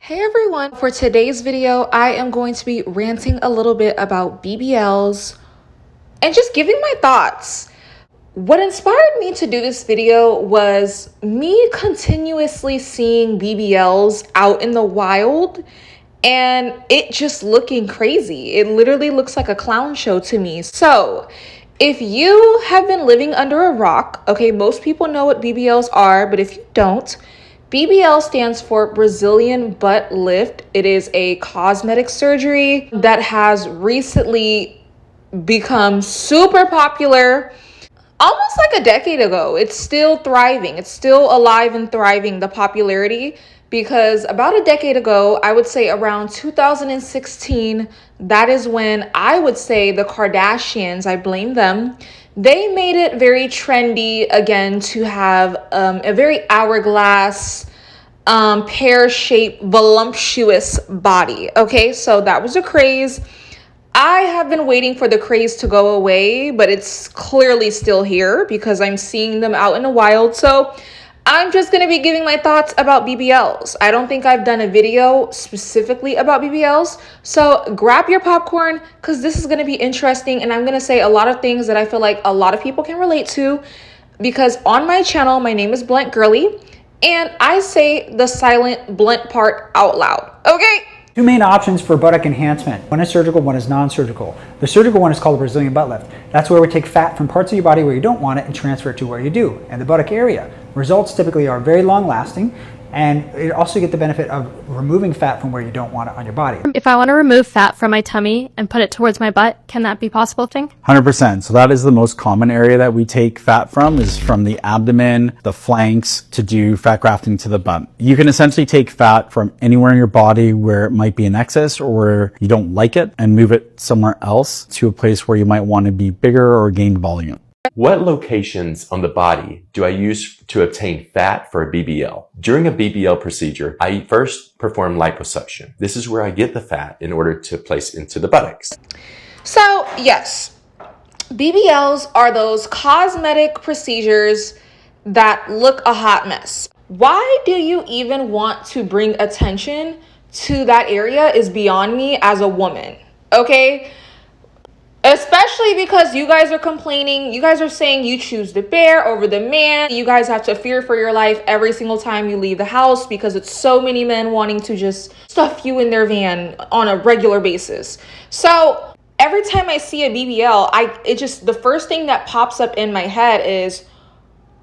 Hey everyone, for today's video, I am going to be ranting a little bit about BBLs and just giving my thoughts. What inspired me to do this video was me continuously seeing BBLs out in the wild and it just looking crazy. It literally looks like a clown show to me. So if you have been living under a rock, okay, most people know what BBLs are, but if you don't, BBL stands for Brazilian butt lift. It is a cosmetic surgery that has recently become super popular almost like a decade ago. It's still thriving. It's still alive and thriving, the popularity, because about a decade ago, I would say around 2016, that is when I would say the Kardashians, I blame them, they made it very trendy again to have a very hourglass, pear-shaped, voluptuous body. Okay, so that was a craze. I have been waiting for the craze to go away, but it's clearly still here because I'm seeing them out in the wild. So I'm just going to be giving my thoughts about BBLs. I don't think I've done a video specifically about BBLs. So grab your popcorn because this is going to be interesting. And I'm going to say a lot of things that I feel like a lot of people can relate to because on my channel, my name is Blunt Girly and I say the silent blunt part out loud. Okay? Two main options for buttock enhancement. One is surgical, one is non-surgical. The surgical one is called a Brazilian butt lift. That's where we take fat from parts of your body where you don't want it and transfer it to where you do, and the buttock area. Results typically are very long lasting, and you also get the benefit of removing fat from where you don't want it on your body. If I want to remove fat from my tummy and put it towards my butt, can that be possible thing? 100%. So that is the most common area that we take fat from, is from the abdomen, the flanks, to do fat grafting to the butt. You can essentially take fat from anywhere in your body where it might be in excess or where you don't like it and move it somewhere else to a place where you might want to be bigger or gain volume. What locations on the body do I use to obtain fat for a BBL? During a BBL procedure, I first perform liposuction. This is where I get the fat in order to place into the buttocks. So yes, BBLs are those cosmetic procedures that look a hot mess. Why do you even want to bring attention to that area is beyond me as a woman, okay? Especially because you guys are complaining, you guys are saying you choose the bear over the man. You guys have to fear for your life every single time you leave the house because it's so many men wanting to just stuff you in their van on a regular basis. So every time I see a BBL, the first thing that pops up in my head is,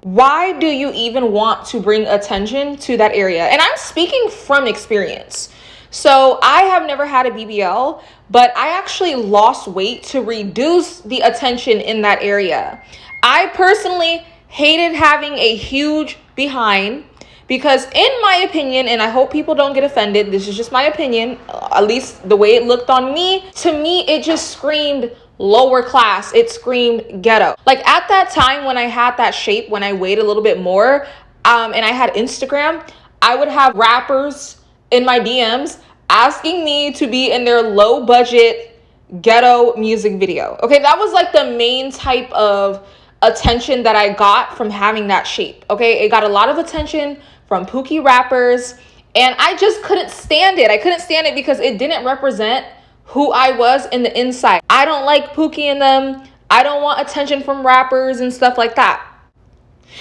why do you even want to bring attention to that area? And I'm speaking from experience. So I have never had a BBL, but I actually lost weight to reduce the attention in that area. I personally hated having a huge behind because in my opinion, and I hope people don't get offended, this is just my opinion, at least the way it looked on me, to me, it just screamed lower class. It screamed ghetto. Like at that time when I had that shape, when I weighed a little bit more, and I had Instagram, I would have rappers in my DMs asking me to be in their low budget ghetto music video. Okay, that was like the main type of attention that I got from having that shape. Okay, it got a lot of attention from Pookie rappers and I just couldn't stand it. I couldn't stand it because it didn't represent who I was in the inside. I don't like Pookie in them. I don't want attention from rappers and stuff like that.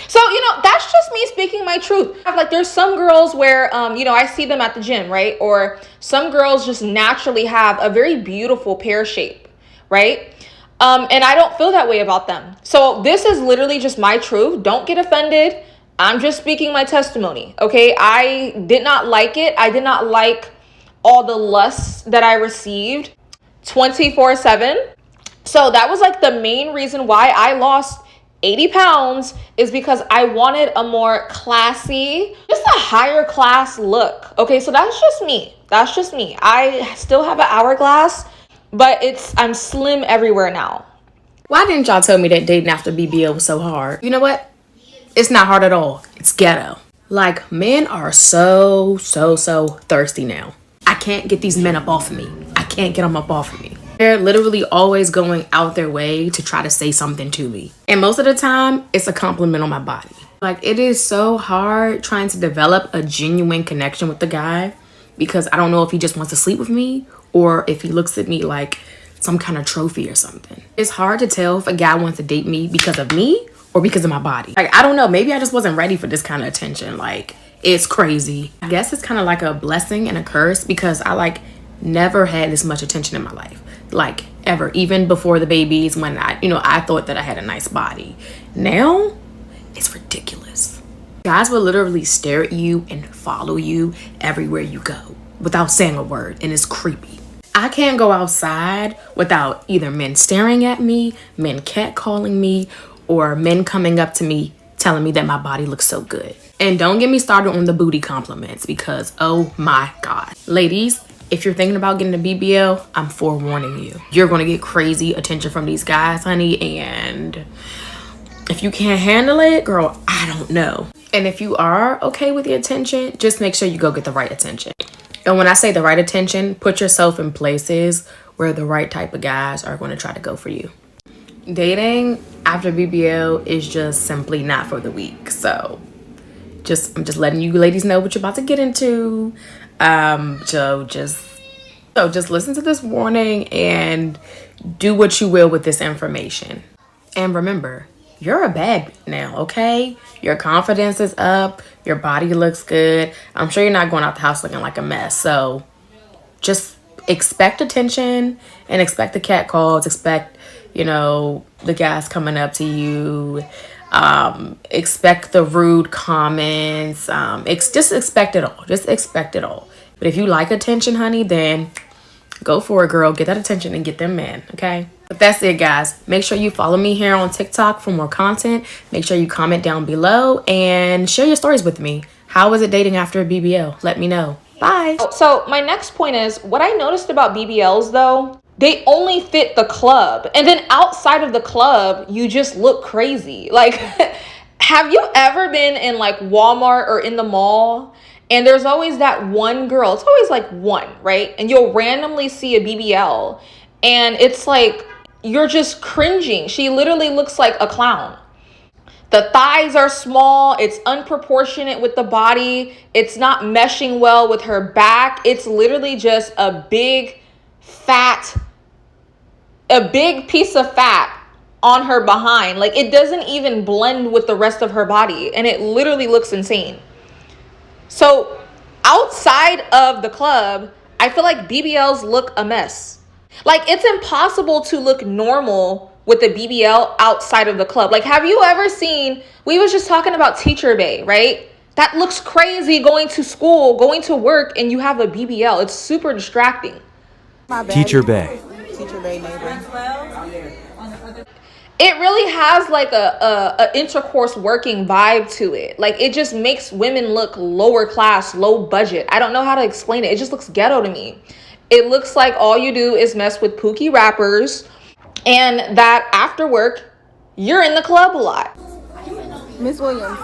So, that's just me speaking my truth. Like there's some girls where, I see them at the gym, right? Or some girls just naturally have a very beautiful pear shape, right? And I don't feel that way about them. So this is literally just my truth. Don't get offended. I'm just speaking my testimony, okay? I did not like it. I did not like all the lust that I received 24/7. So that was like the main reason why I lost 80 pounds is because I wanted a more classy, just a higher class look. Okay, so that's just me. That's just me. I still have an hourglass, but I'm slim everywhere now. Why didn't y'all tell me that dating after BBL was so hard? You know what? It's not hard at all. It's ghetto. Like, men are so thirsty now. I can't get these men up off of me. I can't get them up off of me. They're literally always going out their way to try to say something to me. And most of the time, it's a compliment on my body. Like, it is so hard trying to develop a genuine connection with the guy because I don't know if he just wants to sleep with me or if he looks at me like some kind of trophy or something. It's hard to tell if a guy wants to date me because of me or because of my body. Like, I don't know, maybe I just wasn't ready for this kind of attention. Like, it's crazy. I guess it's kind of like a blessing and a curse because I like never had this much attention in my life, like ever, even before the babies, when I thought that I had a nice body. Now it's ridiculous. Guys will literally stare at you and follow you everywhere you go without saying a word, and it's creepy. I can't go outside without either men staring at me, men catcalling me, or men coming up to me telling me that my body looks so good. And don't get me started on the booty compliments because, oh my God. Ladies, if you're thinking about getting a BBL, I'm forewarning you. You're gonna get crazy attention from these guys, honey, and if you can't handle it, girl, I don't know. And if you are okay with the attention, just make sure you go get the right attention. And when I say the right attention, put yourself in places where the right type of guys are going to try to go for you. Dating after BBL is just simply not for the weak. So I'm just letting you ladies know what you're about to get into. So just listen to this warning and do what you will with this information. And remember, you're a bad bitch now, okay? Your confidence is up. Your body looks good. I'm sure you're not going out the house looking like a mess. So just expect attention and expect the cat calls. Expect, the guys coming up to you. Expect the rude comments. Just expect it all. Just expect it all. But if you like attention, honey, then go for it, girl. Get that attention and get them men, okay? But that's it, guys. Make sure you follow me here on TikTok for more content. Make sure you comment down below and share your stories with me. How was it dating after a BBL? Let me know. Bye. So my next point is, what I noticed about BBLs though, they only fit the club. And then outside of the club, you just look crazy. Like, have you ever been in like Walmart or in the mall? And there's always that one girl, it's always like one, right? And you'll randomly see a BBL and it's like, you're just cringing. She literally looks like a clown. The thighs are small. It's unproportionate with the body. It's not meshing well with her back. It's literally just a big piece of fat on her behind. Like, it doesn't even blend with the rest of her body. And it literally looks insane. So outside of the club, I feel like BBLs look a mess. Like, it's impossible to look normal with a BBL outside of the club. Like, have you ever seen, we was just talking about Teacher Bay, right? That looks crazy, going to school, going to work, and you have a BBL. It's super distracting. Teacher Bay. Teacher Bay neighbor. It really has like a intercourse working vibe to it. Like, it just makes women look lower class, low budget. I don't know how to explain it. It just looks ghetto to me. It looks like all you do is mess with pookie rappers, and that after work, you're in the club a lot. Miss Williams.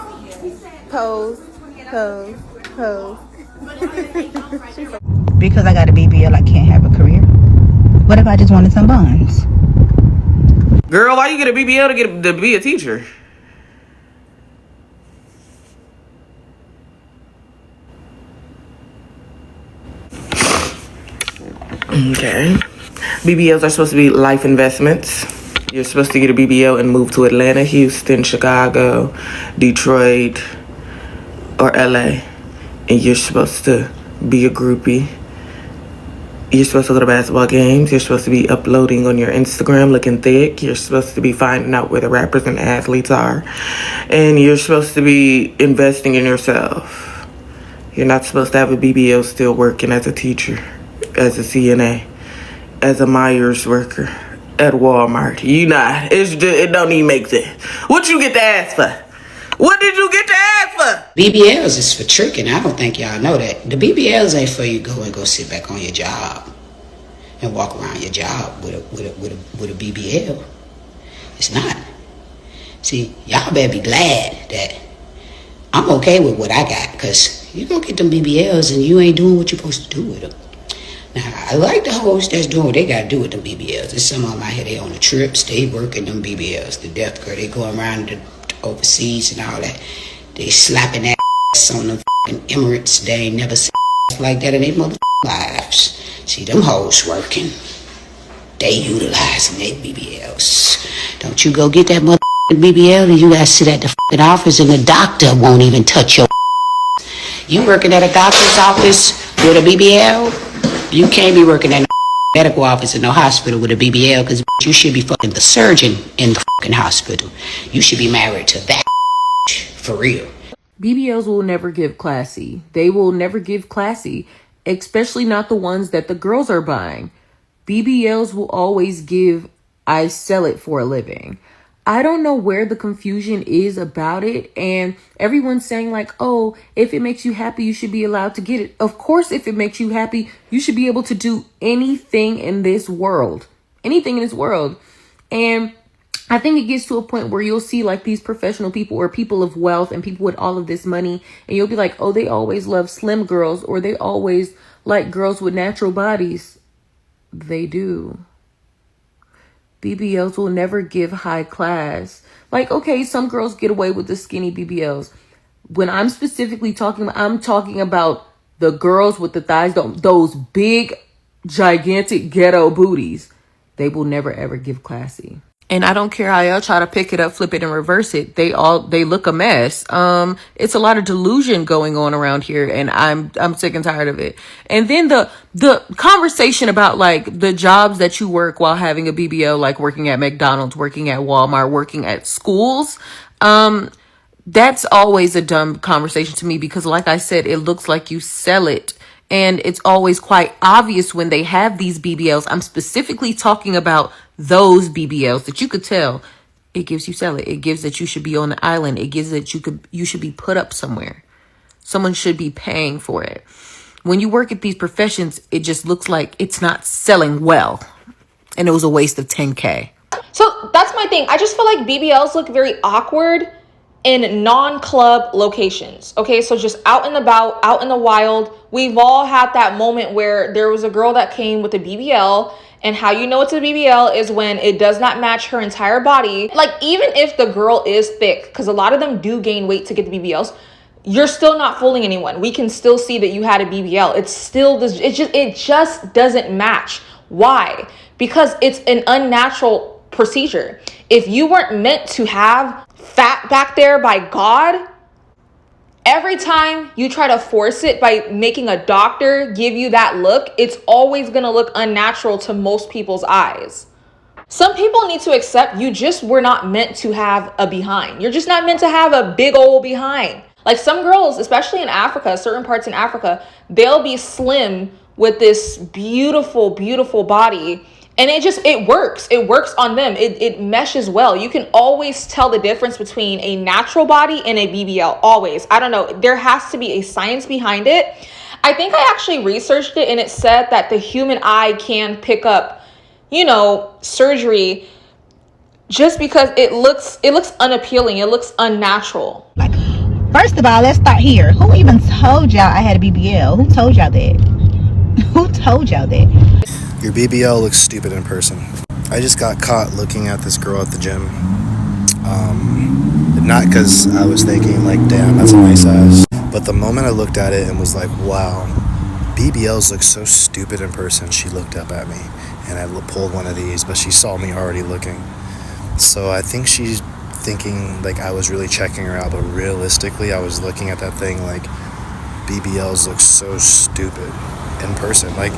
Pose. Pose. Pose. Because I got a BBL, I can't have a career. What if I just wanted some buns? Girl, why you get a BBL to be a teacher? Okay. BBLs are supposed to be life investments. You're supposed to get a BBL and move to Atlanta, Houston, Chicago, Detroit, or LA. And you're supposed to be a groupie. You're supposed to go to basketball games. You're supposed to be uploading on your Instagram looking thick. You're supposed to be finding out where the rappers and athletes are. And you're supposed to be investing in yourself. You're not supposed to have a BBL still working as a teacher, as a CNA, as a Myers worker at Walmart. You not. It don't even make sense. What you get to ask for? What did you get to ask for? BBLs is for tricking. I don't think y'all know that. The BBLs ain't for you go sit back on your job and walk around your job with a BBL. It's not. See, y'all better be glad that I'm okay with what I got, because you go get them BBLs and you ain't doing what you're supposed to do with them. Now, I like the hoes that's doing what they got to do with them BBLs. There's some of them out here, they on the trips, they working them BBLs. The death girl, they going around the overseas and all that. They slapping that ass on them fucking Emirates. They ain't never seen like that in their mother lives. See them hoes working. They utilizing their BBLs. Don't you go get that mother BBL and you gotta sit at the fucking office and the doctor won't even touch your. You working at a doctor's office with a BBL? You can't be working at a medical office in no hospital with a BBL because you should be fucking the surgeon in the fucking hospital. You should be married to that for real. BBLs will never give classy. They will never give classy, especially not the ones that the girls are buying. BBLs will always give, I sell it for a living. I don't know where the confusion is about it. And everyone's saying like, oh, if it makes you happy, you should be allowed to get it. Of course, if it makes you happy, you should be able to do anything in this world. Anything in this world. And I think it gets to a point where you'll see like these professional people or people of wealth and people with all of this money. And you'll be like, oh, they always love slim girls or they always like girls with natural bodies. They do. BBLs will never give high class. Like, okay, some girls get away with the skinny BBLs. When I'm specifically talking about, I'm talking about the girls with the thighs, those big, gigantic ghetto booties. They will never, ever give classy. And I don't care how y'all try to pick it up, flip it, and reverse it. They look a mess. It's a lot of delusion going on around here, and I'm sick and tired of it. And then the conversation about like the jobs that you work while having a BBL, like working at McDonald's, working at Walmart, working at schools. That's always a dumb conversation to me because, like I said, it looks like you sell it. And it's always quite obvious when they have these BBLs. I'm specifically talking about those BBLs that you could tell it gives you sell it. It gives that you should be on the island. It gives that you should be put up somewhere. Someone should be paying for it. When you work at these professions, it just looks like it's not selling well. And it was a waste of $10K. So that's my thing. I just feel like BBLs look very awkward in non-club locations. Okay, so just out and about, out in the wild. We've all had that moment where there was a girl that came with a BBL, and how you know it's a BBL is when it does not match her entire body. Like, even if the girl is thick, because a lot of them do gain weight to get the BBLs, you're still not fooling anyone. We can still see that you had a BBL. It's still this, it just doesn't match. Why? Because it's an unnatural procedure. If you weren't meant to have fat back there by God, every time you try to force it by making a doctor give you that look, it's always going to look unnatural to most people's eyes. Some people need to accept you just were not meant to have a behind. You're just not meant to have a big old behind. Like some girls, especially in Africa, certain parts in Africa, they'll be slim with this beautiful, beautiful body. And it works. It works on them. It meshes well. You can always tell the difference between a natural body and a BBL. Always. I don't know. There has to be a science behind it. I think I actually researched it, and it said that the human eye can pick up, surgery just because it looks unappealing. It looks unnatural. Like, first of all, let's start here. Who even told y'all I had a BBL? Who told y'all that? Who told y'all that? Your BBL looks stupid in person. I just got caught looking at this girl at the gym. Not because I was thinking like, damn, that's a nice ass. But the moment I looked at it and was like, wow, BBLs look so stupid in person, she looked up at me. And I pulled one of these, but she saw me already looking. So I think she's thinking like I was really checking her out. But realistically, I was looking at that thing like, BBLs look so stupid in person. Like,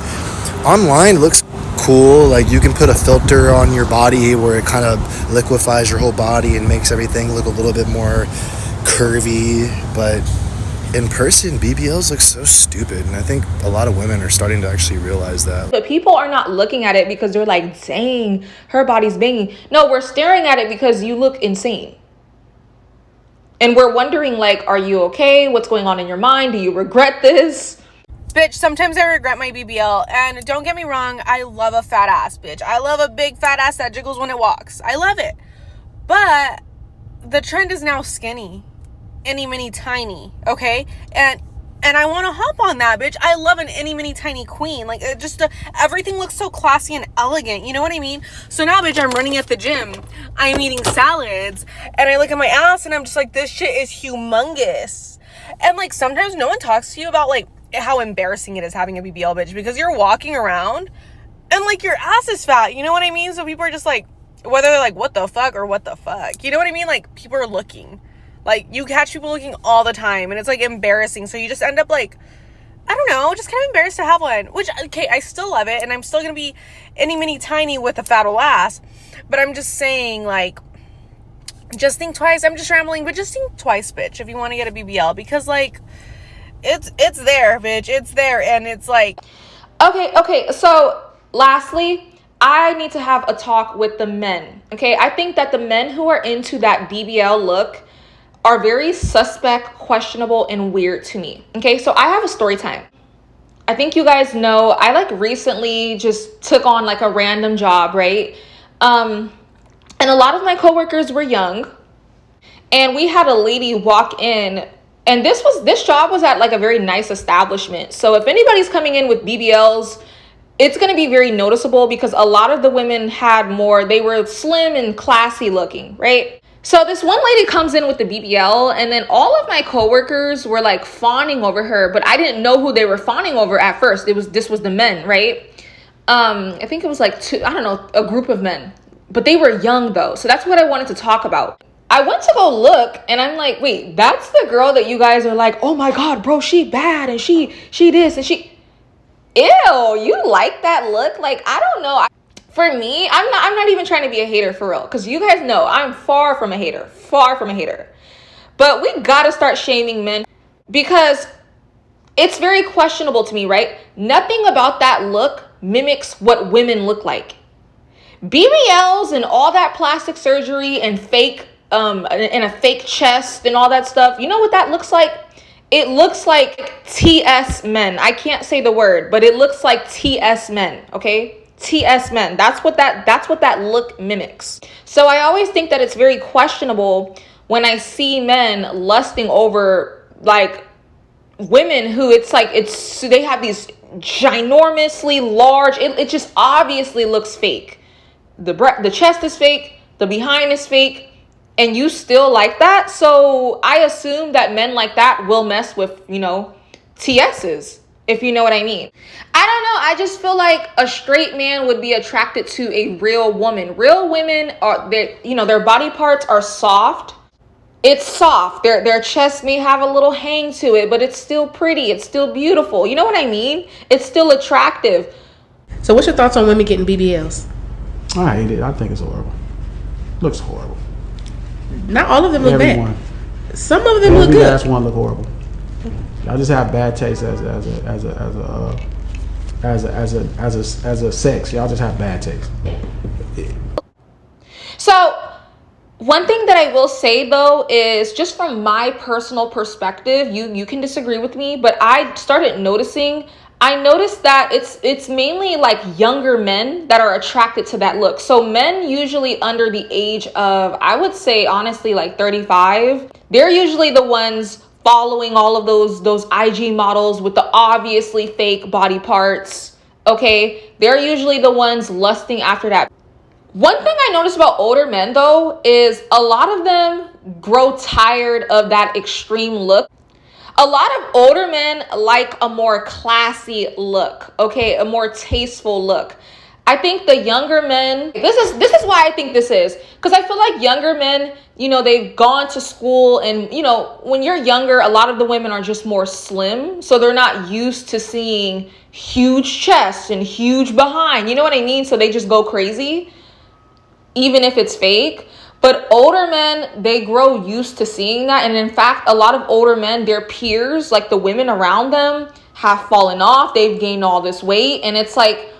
online looks cool. Like, you can put a filter on your body where it kind of liquefies your whole body and makes everything look a little bit more curvy. But in person, BBLs look so stupid. And I think a lot of women are starting to actually realize that. But people are not looking at it because they're like, dang, her body's banging. No, we're staring at it because you look insane. And we're wondering, like, are you okay? What's going on in your mind? Do you regret this? Bitch, sometimes I regret my BBL. And don't get me wrong, I love a fat ass, bitch. I love a big fat ass that jiggles when it walks. I love it. But the trend is now skinny. Itty, mini, tiny. Okay? And I want to hop on that, bitch. I love an itty, mini, tiny queen. Like, it just, everything looks so classy and elegant. You know what I mean? So now, bitch, I'm running at the gym. I'm eating salads. And I look at my ass and I'm just like, this shit is humongous. And, like, sometimes no one talks to you about, like, how embarrassing it is having a BBL, bitch, because you're walking around and like your ass is fat, you know what I mean? So people are just like, whether they're like, what the fuck or what the fuck, you know what I mean? Like, people are looking, like, you catch people looking all the time, and it's like embarrassing. So you just end up like, I don't know, just kind of embarrassed to have one, which, okay, I still love it, and I'm still gonna be any mini tiny with a fat ol' ass, but I'm just saying, like, just think twice. I'm just rambling, but just think twice, bitch, if you want to get a BBL, because like, it's there, bitch, it's there, and it's like, okay, so lastly, I need to have a talk with the men, okay? I think that the men who are into that BBL look are very suspect, questionable, and weird to me, okay? So I have a story time. I think you guys know, I like recently just took on like a random job, right? And a lot of my coworkers were young, and we had a lady walk in, and this job was at like a very nice establishment. So if anybody's coming in with BBLs, it's going to be very noticeable because a lot of the women they were slim and classy looking, right? So this one lady comes in with the BBL, and then all of my coworkers were like fawning over her, but I didn't know who they were fawning over at first. This was the men, right? I think it was like a group of men, but they were young though. So that's what I wanted to talk about. I went to go look, and I'm like, wait, that's the girl that you guys are like, oh my God, bro, she bad, and she this, and she, ew, you like that look? Like, I don't know. For me, I'm not even trying to be a hater for real, because you guys know I'm far from a hater. But we gotta start shaming men, because it's very questionable to me, right? Nothing about that look mimics what women look like. BBLs and all that plastic surgery and fake and a fake chest and all that stuff, you know what that looks like? It looks like TS men. I can't say the word, but it looks like TS men, okay? TS men. That's what that look mimics. So I always think that it's very questionable when I see men lusting over like women who they have these ginormously large, it just obviously looks fake. The chest is fake, the behind is fake, and you still like that. So I assume that men like that will mess with, TSs, if you know what I mean. I don't know. I just feel like a straight man would be attracted to a real woman. Real women their body parts are soft. It's soft. Their chest may have a little hang to it, but it's still pretty. It's still beautiful. You know what I mean? It's still attractive. So what's your thoughts on women getting BBLs? I hate it. I think it's horrible. Looks horrible. Not all of them look bad. Some of them look Every good. last one look horrible. I just have bad taste as a sex. Y'all just have bad taste. So one thing that I will say though is, just from my personal perspective, you can disagree with me, but I noticed that it's mainly like younger men that are attracted to that look. So men usually under the age of, I would say honestly, like 35, they're usually the ones following all of those IG models with the obviously fake body parts. Okay, they're usually the ones lusting after that. One thing I noticed about older men though is a lot of them grow tired of that extreme look. A lot of older men like a more classy look, okay, a more tasteful look. I think the younger men, this is why I think this is, because I feel like younger men, they've gone to school, and when you're younger, a lot of the women are just more slim, so they're not used to seeing huge chests and huge behind, you know what I mean? So they just go crazy, even if it's fake. But older men, they grow used to seeing that. And in fact, a lot of older men, their peers, like the women around them, have fallen off. They've gained all this weight. And it's like,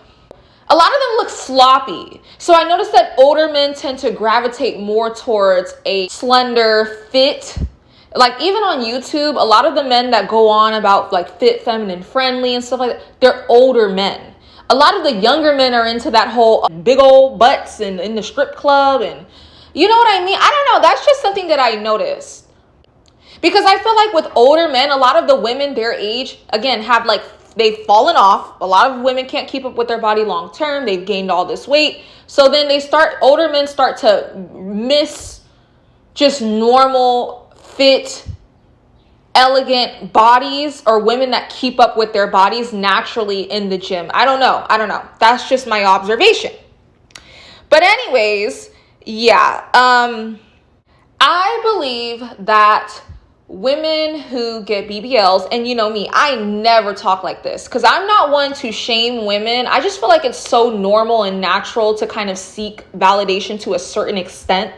a lot of them look sloppy. So I noticed that older men tend to gravitate more towards a slender, fit. Like even on YouTube, a lot of the men that go on about like fit, feminine, friendly and stuff like that, they're older men. A lot of the younger men are into that whole big old butts and in the strip club, and you know what I mean? I don't know. That's just something that I noticed. Because I feel like with older men, a lot of the women their age, again, they've fallen off. A lot of women can't keep up with their body long term. They've gained all this weight. So then older men start to miss just normal, fit, elegant bodies or women that keep up with their bodies naturally in the gym. I don't know. That's just my observation. But anyways, yeah, I believe that women who get BBLs, and you know me, I never talk like this because I'm not one to shame women. I just feel like it's so normal and natural to kind of seek validation to a certain extent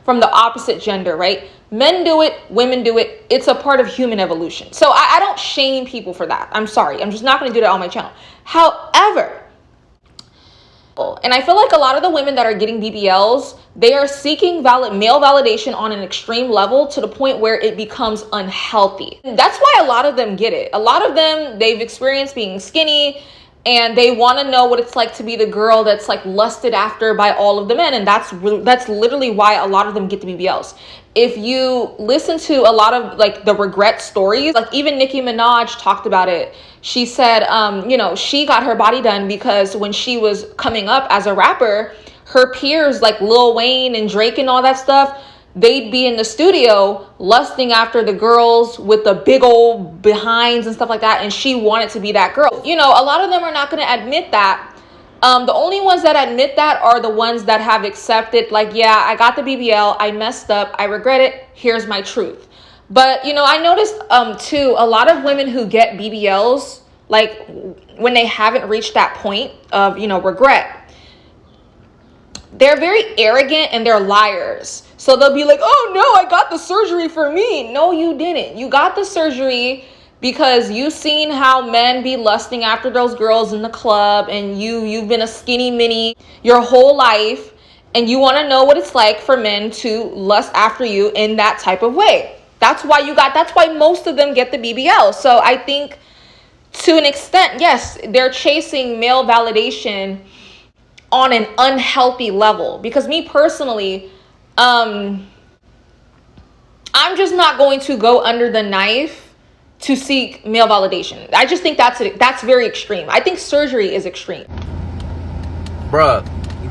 from the opposite gender, right? Men do it, women do it. It's a part of human evolution. So I don't shame people for that. I'm sorry. I'm just not going to do that on my channel. However, and I feel like a lot of the women that are getting BBLs, they are seeking male validation on an extreme level to the point where it becomes unhealthy. That's why a lot of them get it. A lot of them, they've experienced being skinny and they want to know what it's like to be the girl that's like lusted after by all of the men. And that's literally why a lot of them get the BBLs. If you listen to a lot of like the regret stories, like even Nicki Minaj talked about it. She said, she got her body done because when she was coming up as a rapper, her peers like Lil Wayne and Drake and all that stuff, they'd be in the studio lusting after the girls with the big old behinds and stuff like that. And she wanted to be that girl. A lot of them are not going to admit that. The only ones that admit that are the ones that have accepted, like, yeah, I got the BBL, I messed up, I regret it, here's my truth. But, I noticed, too, a lot of women who get BBLs, like, when they haven't reached that point of, regret, they're very arrogant and they're liars. So they'll be like, oh, no, I got the surgery for me. No, you didn't. You got the surgery because you've seen how men be lusting after those girls in the club, and you've been a skinny mini your whole life, and you want to know what it's like for men to lust after you in that type of way. That's why most of them get the BBL. So I think to an extent, yes, they're chasing male validation on an unhealthy level. Because me personally, I'm just not going to go under the knife to seek male validation. I just think that's very extreme. I think surgery is extreme. Bruh,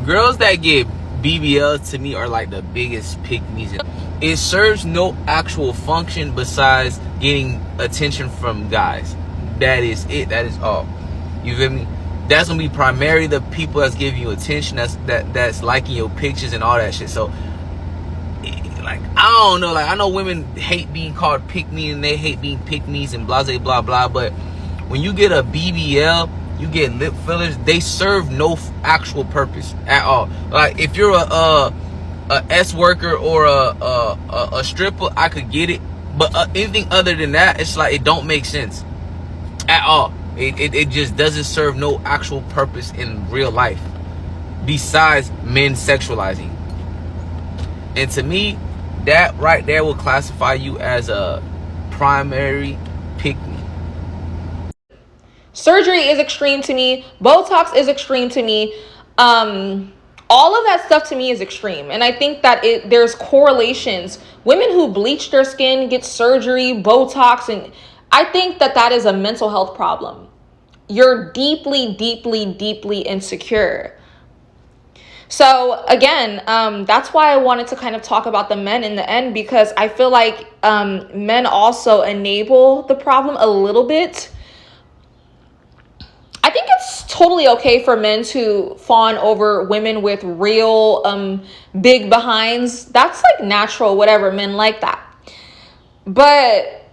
girls that get BBLs to me are like the biggest pick-me's. It serves no actual function besides getting attention from guys. That is it. That is all. You feel me? That's gonna be primarily the people that's giving you attention, that's liking your pictures and all that shit. So like, I don't know, like, I know women hate being called pick-me and they hate being pick-me's and blah, blah, blah, blah, but when you get a BBL, you get lip fillers, they serve no actual purpose at all. Like, if you're a S worker or a stripper, I could get it, but anything other than that, it's like, it don't make sense at all. It just doesn't serve no actual purpose in real life besides men sexualizing. And to me, that right there will classify you as a primary pick-me. Surgery is extreme to me. Botox is extreme to me. All of that stuff to me is extreme. And I think that there's correlations. Women who bleach their skin, get surgery, Botox, and I think that is a mental health problem. You're deeply, deeply, deeply insecure. So again, that's why I wanted to kind of talk about the men in the end, because I feel like men also enable the problem a little bit. I think it's totally okay for men to fawn over women with real big behinds. That's like natural, whatever, men like that. But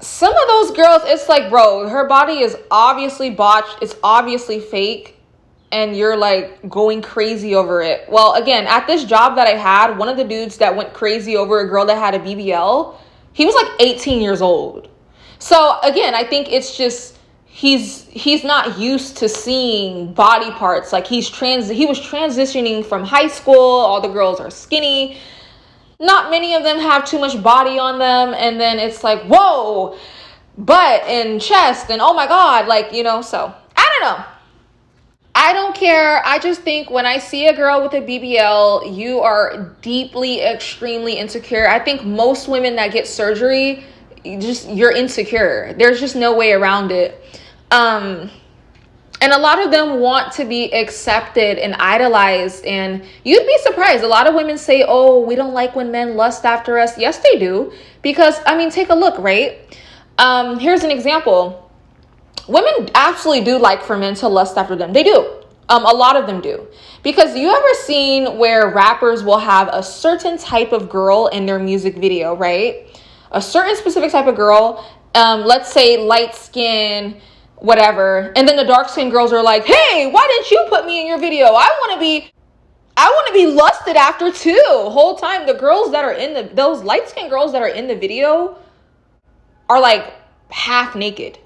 some of those girls, it's like, bro, her body is obviously botched, it's obviously fake, and you're like going crazy over it. Well, again, at this job that I had, one of the dudes that went crazy over a girl that had a BBL, he was like 18 years old. So again, I think it's just he's not used to seeing body parts. Like he was transitioning from high school, all the girls are skinny, not many of them have too much body on them, and then it's like, whoa, butt and chest and oh my god, like, so I don't know. I don't care. I just think when I see a girl with a BBL, you are deeply, extremely insecure. I think most women that get surgery, you're insecure. There's just no way around it. And a lot of them want to be accepted and idolized. And you'd be surprised. A lot of women say, oh, we don't like when men lust after us. Yes, they do. Because, I mean, take a look, right? Here's an example. Women absolutely do like for men to lust after them. They do. A lot of them do. Because you ever seen where rappers will have a certain type of girl in their music video, right? A certain specific type of girl, let's say light skin, whatever. And then the dark skinned girls are like, hey, why didn't you put me in your video? I want to be lusted after too. Whole time the girls that are in those light skinned girls that are in the video are like half naked.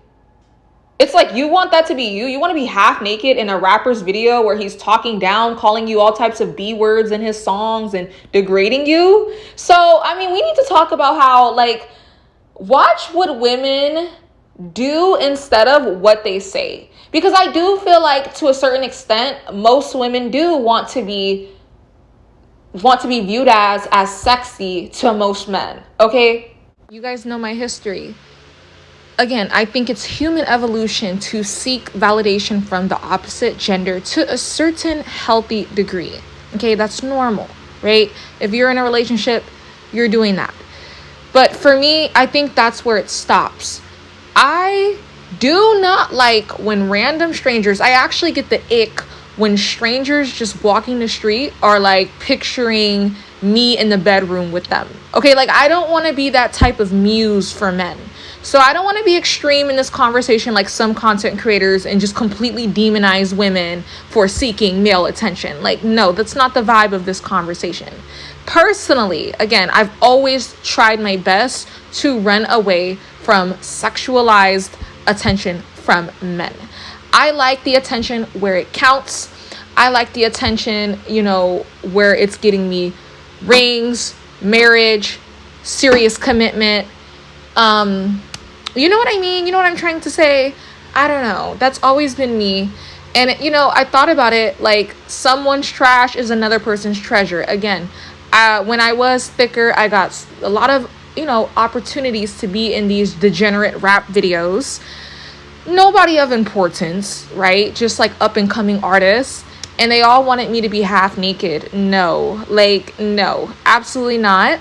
It's like, you want that to be you? You want to be half naked in a rapper's video where he's talking down, calling you all types of B words in his songs and degrading you? So, I mean, we need to talk about how, like, watch what women do instead of what they say. Because I do feel like, to a certain extent, most women do want to be viewed as sexy to most men, okay? You guys know my history. Again, I think it's human evolution to seek validation from the opposite gender to a certain healthy degree. Okay, that's normal, right? If you're in a relationship, you're doing that. But for me, I think that's where it stops. I do not like when random strangers, I actually get the ick when strangers just walking the street are like picturing me in the bedroom with them. Okay, like I don't want to be that type of muse for men. So I don't want to be extreme in this conversation like some content creators and just completely demonize women for seeking male attention. Like, no, that's not the vibe of this conversation. Personally, again, I've always tried my best to run away from sexualized attention from men. I like the attention where it counts. I like the attention, where it's getting me rings, marriage, serious commitment. You know what I mean? You know what I'm trying to say? I don't know. That's always been me. And, I thought about it like someone's trash is another person's treasure. Again, when I was thicker, I got a lot of, opportunities to be in these degenerate rap videos. Nobody of importance, right? Just like up and coming artists. And they all wanted me to be half naked. No, absolutely not.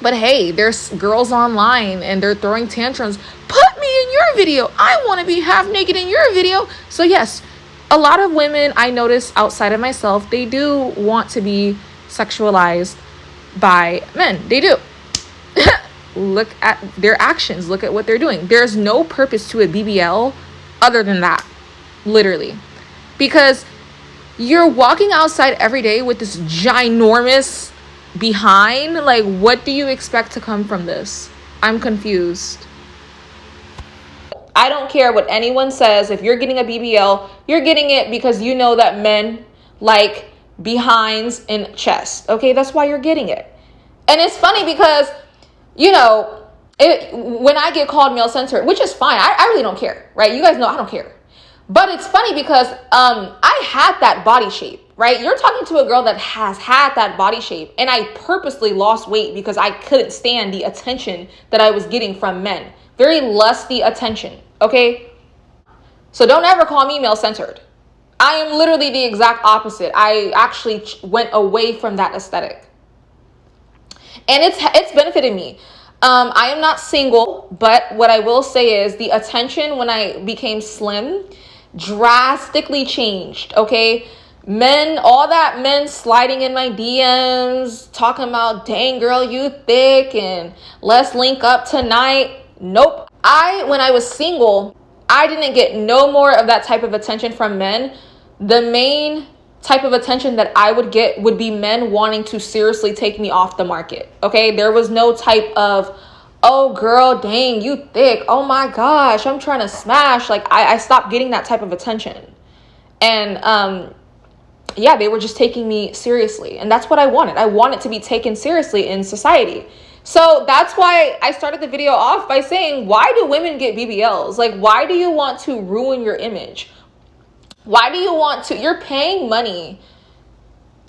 But hey, there's girls online and they're throwing tantrums. Put me in your video. I want to be half naked in your video. So yes, a lot of women I notice outside of myself, they do want to be sexualized by men. They do. Look at their actions. Look at what they're doing. There's no purpose to a BBL other than that. Literally. Because you're walking outside every day with this ginormous behind. Like, what do you expect to come from this? I'm confused. I don't care what anyone says. If you're getting a BBL, you're getting it because you know that men like behinds and chest. Okay, that's why you're getting it. And it's funny because, when I get called male censored, which is fine. I really don't care, right? You guys know I don't care. But it's funny because I had that body shape, right? You're talking to a girl that has had that body shape, and I purposely lost weight because I couldn't stand the attention that I was getting from men. Very lusty attention, okay? So don't ever call me male censored. I am literally the exact opposite. I actually went away from that aesthetic. And it's benefited me. I am not single, but what I will say is the attention when I became slim drastically changed, okay? All that men sliding in my DMs, talking about, dang girl, you thick, and let's link up tonight. Nope. When I was single, I didn't get no more of that type of attention from men. The main type of attention that I would get would be men wanting to seriously take me off the market, okay? There was no type of, oh girl, dang, you thick. Oh my gosh, I'm trying to smash. Like, I stopped getting that type of attention. And they were just taking me seriously. And that's what I wanted. I wanted to be taken seriously in society. So that's why I started the video off by saying, why do women get BBLs? Like, why do you want to ruin your image? Why do you want to? You're paying money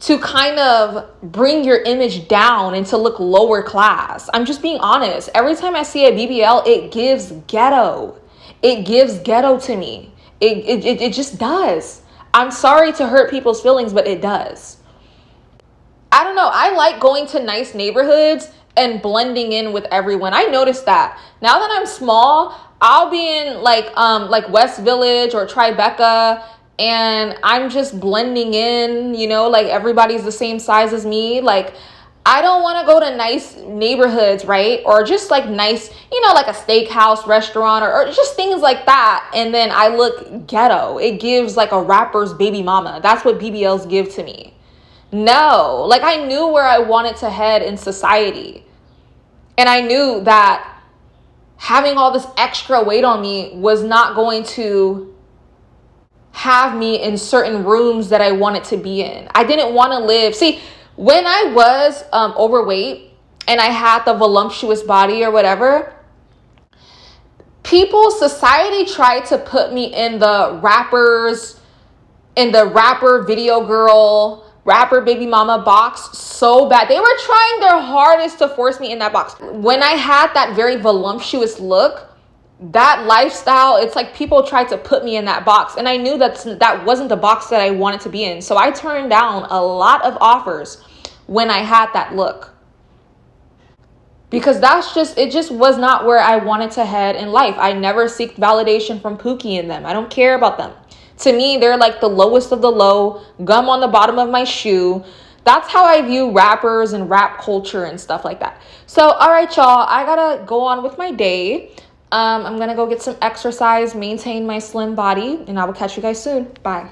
to kind of bring your image down and to look lower class. I'm just being honest. Every time I see a BBL, it gives ghetto. It gives ghetto to me. It just does. I'm sorry to hurt people's feelings, but it does. I don't know. I like going to nice neighborhoods and blending in with everyone. I noticed that. Now that I'm small, I'll be in like West Village or Tribeca, and I'm just blending in, you know, like everybody's the same size as me. Like, I don't want to go to nice neighborhoods, right? Or just like nice, you know, like a steakhouse restaurant or just things like that. And then I look ghetto. It gives like a rapper's baby mama. That's what BBLs give to me. No, like I knew where I wanted to head in society. And I knew that having all this extra weight on me was not going to have me in certain rooms that I wanted to be in. I didn't want to live. See, when I was overweight and I had the voluptuous body or whatever, society tried to put me in the rapper video girl, rapper baby mama box so bad. They were trying their hardest to force me in that box. When I had that very voluptuous look, that lifestyle, it's like people tried to put me in that box. And I knew that wasn't the box that I wanted to be in. So I turned down a lot of offers when I had that look. Because it just was not where I wanted to head in life. I never seeked validation from Pookie in them. I don't care about them. To me, they're like the lowest of the low, gum on the bottom of my shoe. That's how I view rappers and rap culture and stuff like that. So, all right, y'all, I gotta go on with my day. I'm gonna go get some exercise, maintain my slim body, and I will catch you guys soon. Bye.